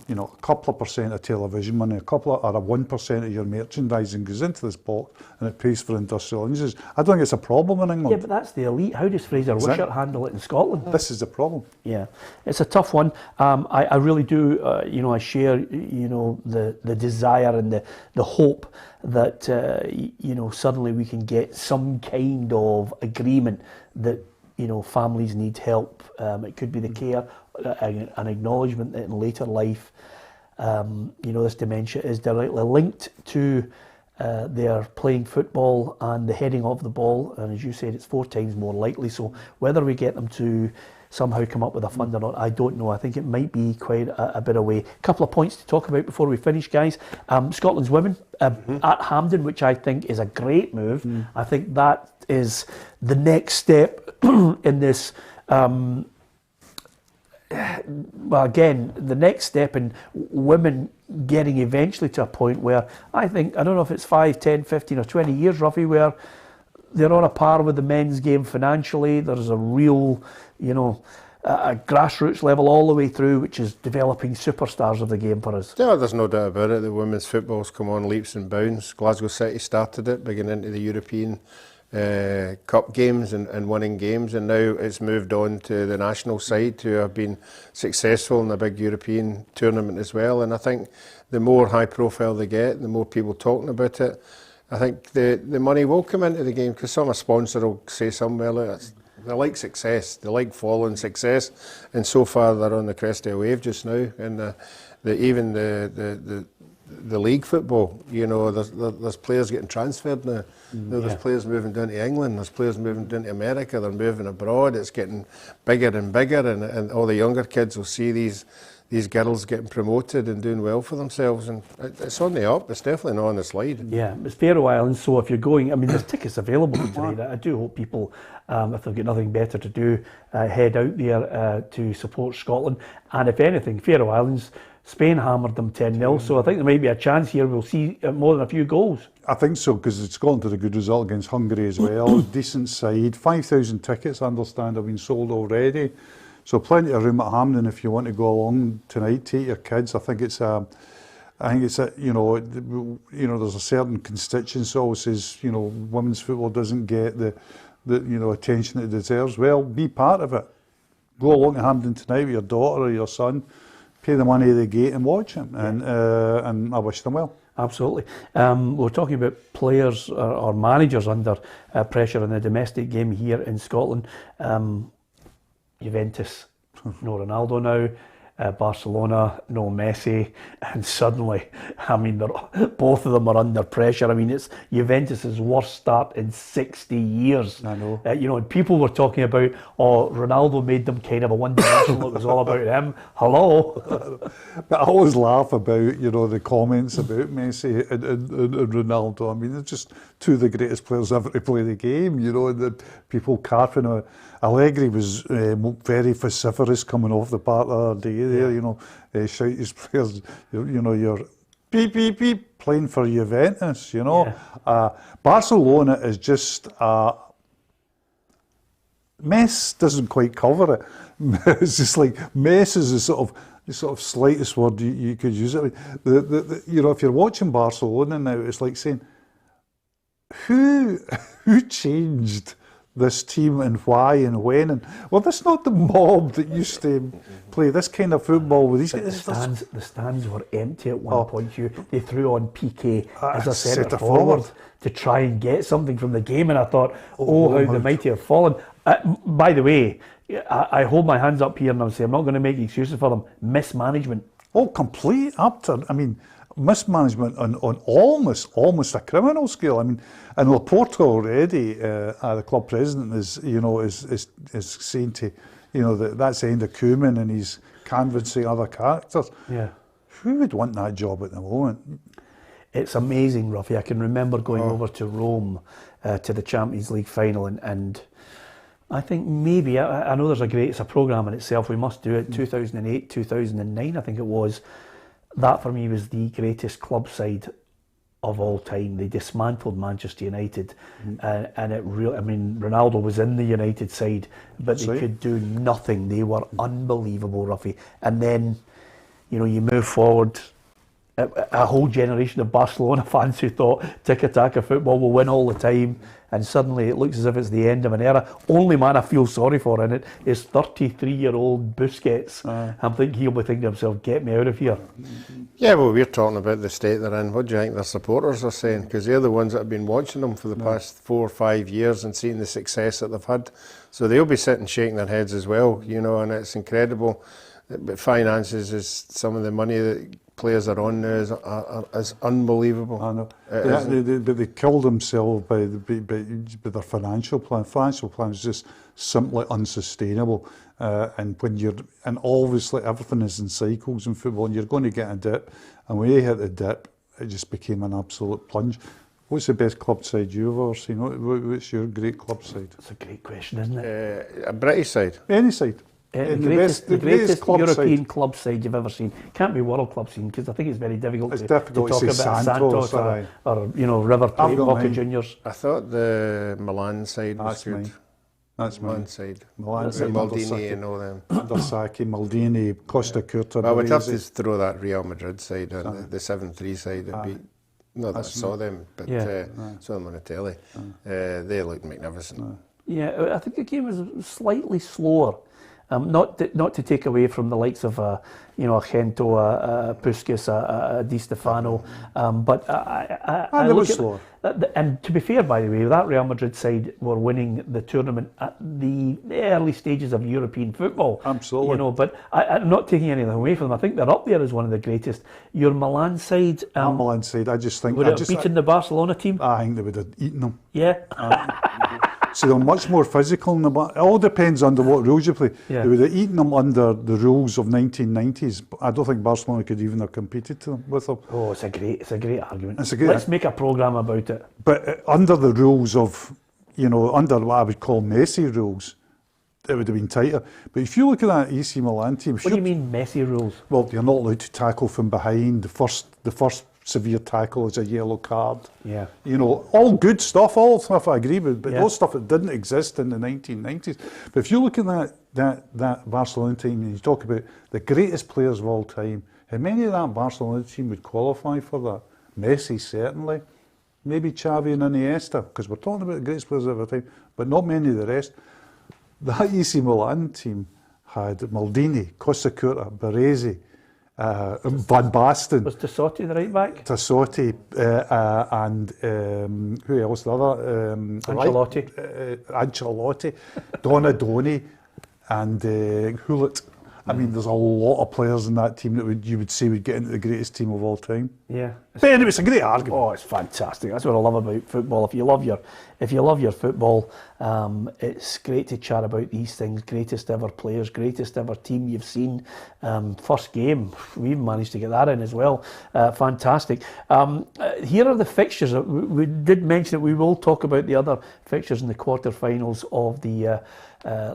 a couple of percent of television money, or 1% of your merchandising goes into this pot and it pays for industrial uses. I don't think it's a problem in England. Yeah, but that's the elite. How does Fraser Wishart handle it in Scotland? This is the problem. Yeah, it's a tough one. I really do, I share, the desire and the hope that, suddenly we can get some kind of agreement that, families need help. It could be the care, an acknowledgement that in later life, this dementia is directly linked to their playing football and the heading of the ball. And as you said, it's 4 times more likely. So whether we get them to somehow come up with a fund or not, I don't know. I think it might be quite a bit away. A couple of points to talk about before we finish, guys. Scotland's women at Hampden, which I think is a great move. I think that is the next step in this. Well, again, the next step in women getting eventually to a point where I don't know if it's 5, 10, 15 or 20 years, Ruffy, where they're on a par with the men's game financially. There's a real, a grassroots level all the way through, which is developing superstars of the game for us. Yeah, there's no doubt about it. The women's football's come on leaps and bounds. Glasgow City started it, beginning into the European Cup games and winning games, and now it's moved on to the national side, who have been successful in the big European tournament as well. And I think the more high profile they get, the more people talking about it, I think the money will come into the game, because some sponsor will say somewhere, look, they like success, they like following success, and so far they're on the crest of a wave just now. And even the league football, there's players getting transferred now. There's players moving down to England, there's players moving down to America, they're moving abroad. It's getting bigger and bigger, and all the younger kids will see these girls getting promoted and doing well for themselves, and it's on the up. It's definitely not on the slide. Yeah, it's Faroe Islands, so if you're going, there's tickets available tonight. I do hope people, if they've got nothing better to do, head out there to support Scotland. And if anything, Faroe Islands, Spain hammered them 10-0, so I think there might be a chance here we'll see more than a few goals. I think so, because Scotland had a good result against Hungary as well. Decent side. 5,000 tickets, I understand, have been sold already. So plenty of room at Hampden if you want to go along tonight. Take your kids. I think it's there's a certain constituency always says, women's football doesn't get the attention it deserves. Well, be part of it. Go along to Hampden tonight with your daughter or your son. Pay the money at the gate and watch him, and I wish them well. Absolutely. We're talking about players or managers under pressure in the domestic game here in Scotland. Juventus, no Ronaldo now. Barcelona, no Messi, and suddenly, both of them are under pressure. It's Juventus's worst start in 60 years. I know. And people were talking about, Ronaldo made them kind of a one-dimensional. It was all about him. Hello. But I always laugh about, the comments about Messi and Ronaldo. They're just two of the greatest players ever to play the game, and the people carping on. Allegri was very vociferous coming off the park the other day there, shout his players, you're beep, beep, beep, playing for Juventus, Barcelona is just, mess doesn't quite cover it. It's just like, mess is the sort of slightest word you could use it. If you're watching Barcelona now, it's like saying, who changed this team and why and when? And well, that's not the mob that used to play this kind of football with these guys. The stands were empty at one point. They threw on PK as a centre centre forward forward to try and get something from the game, and I thought, how the mighty have fallen. By the way, I hold my hands up here and I'm saying I'm not going to make excuses for them. Mismanagement. Oh, complete utter. I mean, mismanagement on almost a criminal scale. I mean, and Laporta already, the club president, is saying to, that's the end of Koeman and he's canvassing other characters. Yeah. Who would want that job at the moment? It's amazing, Ruffy. I can remember going over to Rome to the Champions League final, and I think maybe, I know it's a programme in itself, we must do it, 2008, 2009 I think it was. That for me was the greatest club side of all time. They dismantled Manchester United, and it really, I mean, Ronaldo was in the United side, but they could do nothing. They were unbelievable, Ruffy. And then, you move forward, a whole generation of Barcelona fans who thought tiki-taka football will win all the time, and suddenly it looks as if it's the end of an era. Only man I feel sorry for in it is 33-year-old Busquets. I'm thinking he'll be thinking to himself, get me out of here. Yeah, well, we're talking about the state they're in. What do you think their supporters are saying? Because they're the ones that have been watching them for the past 4 or 5 years and seeing the success that they've had. So they'll be sitting shaking their heads as well, and it's incredible. But finances is some of the money that players are on now is unbelievable. I know. They killed themselves by their financial plan. Financial plan is just simply unsustainable. And obviously everything is in cycles in football, and you're going to get a dip. And when you hit the dip, it just became an absolute plunge. What's the best club side you've ever seen? What's your great club side? It's a great question, isn't it? A British side. Any side. The greatest European club side you've ever seen. Can't be world club scene, because I think it's very difficult to talk about Santos or River Plate, Boca Juniors. I thought the Milan side was good. That's Milan side. Milan side. Maldini and all them. Saki, Maldini, Costa Curta. I would have to throw that Real Madrid side on the 7-3 side. Not that I saw them, but saw them on the telly. They looked magnificent. Yeah, I think the game was slightly slower. Not to take away from the likes of a Gento, a Puskas, a Di Stefano, but I look slower. And to be fair, by the way, that Real Madrid side were winning the tournament at the early stages of European football. Absolutely. But I'm not taking anything away from them. I think they're up there as one of the greatest. Your Milan side, Milan side, I just think would it have beaten the Barcelona team? I think they would have eaten them. Yeah. So they're much more physical. It all depends under what rules you play. Yeah. They would have eaten them under the rules of 1990s. I don't think Barcelona could even have competed with them. Oh, it's a great argument. Let's make a programme about it. But under the rules of, under what I would call Messi rules, it would have been tighter. But if you look at that AC Milan team... What do you mean Messi rules? Well, you're not allowed to tackle from behind. The first severe tackle is a yellow card. Yeah. All good stuff, all stuff I agree with, but those stuff that didn't exist in the 1990s. But if you look at that Barcelona team and you talk about the greatest players of all time, how many of that Barcelona team would qualify for that? Messi, certainly. Maybe Xavi and Iniesta, because we're talking about the greatest players of our time, but not many of the rest. That AC Milan team had Maldini, Costa Curta, Baresi, Van Basten. Was Tassotti the right back? Tassotti and who else? The other Ancelotti. Ancelotti, Donadoni, and Hullet. I mean, there's a lot of players in that team that you would say would get into the greatest team of all time. Yeah. But anyway, it's a great argument. Oh, it's fantastic. That's what I love about football. If you love your football, it's great to chat about these things. Greatest ever players, greatest ever team you've seen. First game, we managed to get that in as well. Fantastic. Here are the fixtures. We did mention that we will talk about the other fixtures in the quarterfinals of the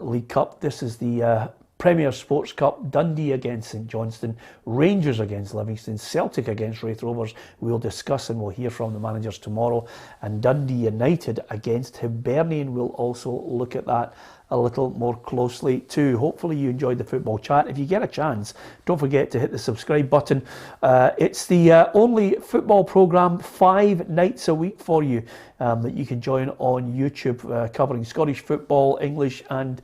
League Cup. This is the Premier Sports Cup, Dundee against St Johnstone, Rangers against Livingston, Celtic against Wraith Rovers. We'll discuss and we'll hear from the managers tomorrow. And Dundee United against Hibernian. We'll also look at that a little more closely too. Hopefully you enjoyed the football chat. If you get a chance, don't forget to hit the subscribe button. It's the only football programme 5 nights a week for you that you can join on YouTube, covering Scottish football, English and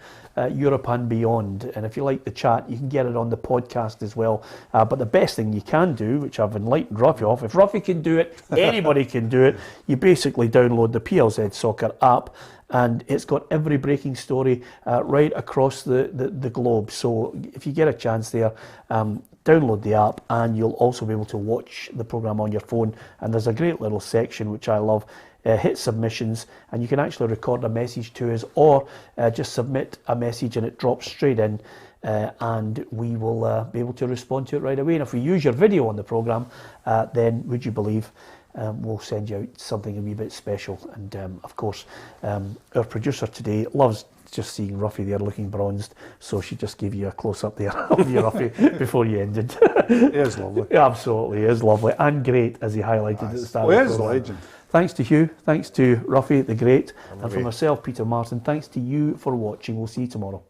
Europe and beyond. And if you like the chat, you can get it on the podcast as well. But the best thing you can do, which I've enlightened Ruffy off, if Ruffy can do it, anybody can do it. You basically download the PLZ Soccer app, and it's got every breaking story right across the globe. So if you get a chance there, download the app, and you'll also be able to watch the programme on your phone. And there's a great little section which I love. Hit submissions, and you can actually record a message to us, or just submit a message and it drops straight in, and we will be able to respond to it right away. And if we use your video on the programme, then would you believe we'll send you out something a wee bit special. And of course, our producer today loves just seeing Ruffy there looking bronzed, so she just gave you a close-up there of you, Ruffy, before you ended. It is lovely. Absolutely, it is lovely, and great, as he highlighted at the start of the It is a programme. legend. Thanks to Hugh, thanks to Ruffy the Great, and for myself, Peter Martin, thanks to you for watching. We'll see you tomorrow.